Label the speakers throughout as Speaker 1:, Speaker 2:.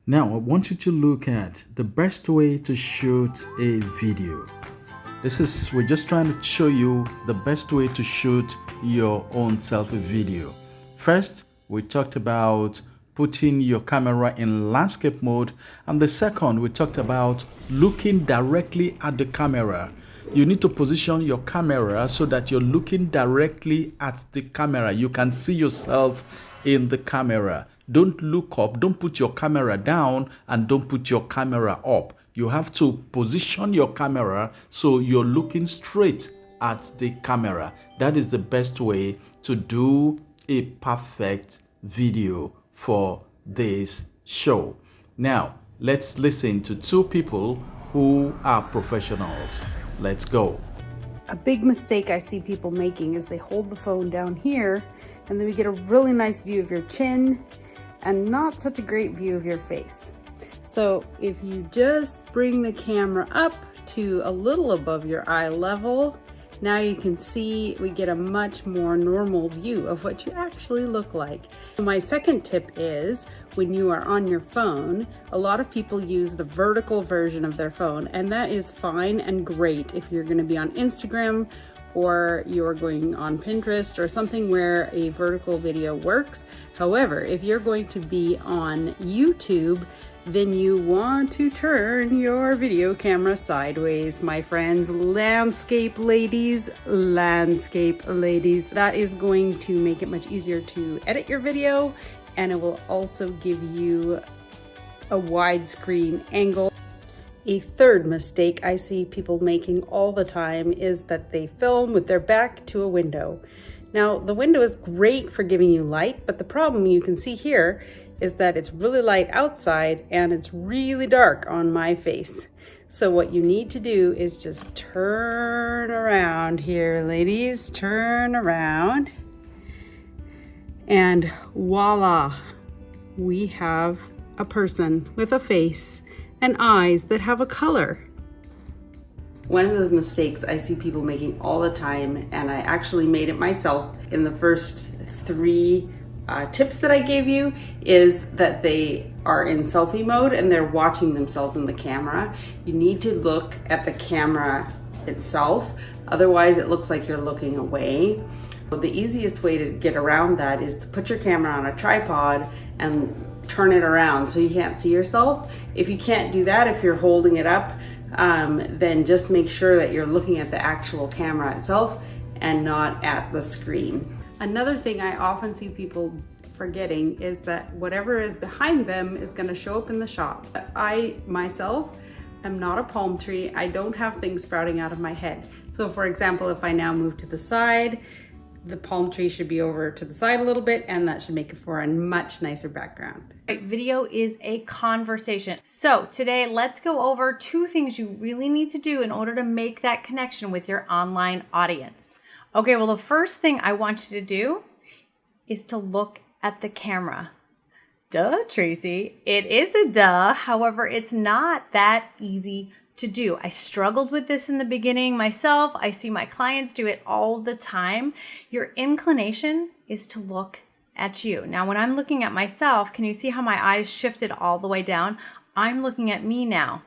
Speaker 1: Now, I want you to look at the best way to shoot a video. We're just trying to show you the best way to shoot your own selfie video. First, we talked about putting your camera in landscape mode, and the second, we talked about looking directly at the camera. You need to position your camera so that you're looking directly at the camera. You can see yourself in the camera. Don't look up, don't put your camera down, and don't put your camera up. You have to position your camera so you're looking straight at the camera. That is the best way to do a perfect video for this show. Now, let's listen to two people who are professionals. Let's go.
Speaker 2: A big mistake I see people making is they hold the phone down here and then we get a really nice view of your chin and not such a great view of your face. So if you just bring the camera up to a little above your eye level, now you can see we get a much more normal view of what you actually look like. My second tip is when you are on your phone, a lot of people use the vertical version of their phone, and that is fine and great if you're going to be on Instagram or you're going on Pinterest or something where a vertical video works. However, if you're going to be on YouTube, then you want to turn your video camera sideways, my friends. Landscape ladies. That is going to make it much easier to edit your video, and it will also give you a widescreen angle. A third mistake I see people making all the time is that they film with their back to a window. Now, the window is great for giving you light, but the problem you can see here is that it's really light outside and it's really dark on my face. So what you need to do is just turn around here, ladies, turn around. And voila, we have a person with a face and eyes that have a color. One of the mistakes I see people making all the time, and I actually made it myself in the first three tips that I gave you, is that they are in selfie mode and they're watching themselves in the camera. You need to look at the camera itself, otherwise it looks like you're looking away. But the easiest way to get around that is to put your camera on a tripod and turn it around so you can't see yourself. If you can't do that, if you're holding it up, then just make sure that you're looking at the actual camera itself and not at the screen. Another thing I often see people forgetting is that whatever is behind them is going to show up in the shot. I myself am not a palm tree. I don't have things sprouting out of my head. So for example, if I now move to the side, the palm tree should be over to the side a little bit, and that should make it for a much nicer background.
Speaker 3: Right, video is a conversation. So today, let's go over two things you really need to do in order to make that connection with your online audience. Okay, well, the first thing I want you to do is to look at the camera. Duh, Tracy. It is a duh. However, it's not that easy to do. I struggled with this in the beginning myself. I see my clients do it all the time. Your inclination is to look at you. Now, when I'm looking at myself, can you see how my eyes shifted all the way down? I'm looking at me now,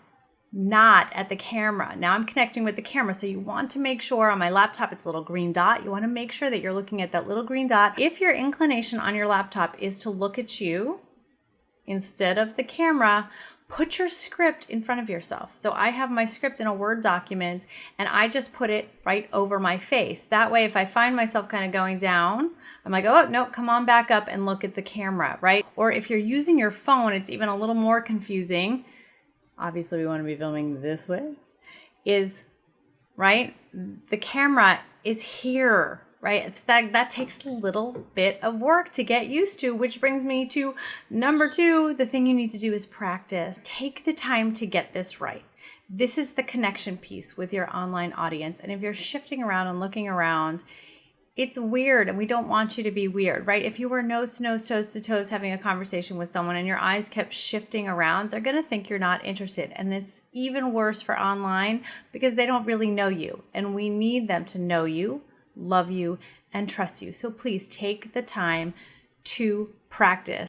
Speaker 3: not at the camera. Now I'm connecting with the camera. So you want to make sure on my laptop, it's a little green dot. You want to make sure that you're looking at that little green dot. If your inclination on your laptop is to look at you instead of the camera, put your script in front of yourself. So I have my script in a Word document and I just put it right over my face. That way, if I find myself kind of going down, I'm like, oh, no, come on back up and look at the camera, right? Or if you're using your phone, it's even a little more confusing. Obviously, we want to be filming this way, right? The camera is here, right? It's that takes a little bit of work to get used to, which brings me to number two. The thing you need to do is practice. Take the time to get this right. This is the connection piece with your online audience. And if you're shifting around and looking around, it's weird, and we don't want you to be weird, right? If you were nose to nose, toes to toes having a conversation with someone and your eyes kept shifting around, they're going to think you're not interested. And it's even worse for online because they don't really know you. And we need them to know you, love you, and trust you. So please take the time to practice.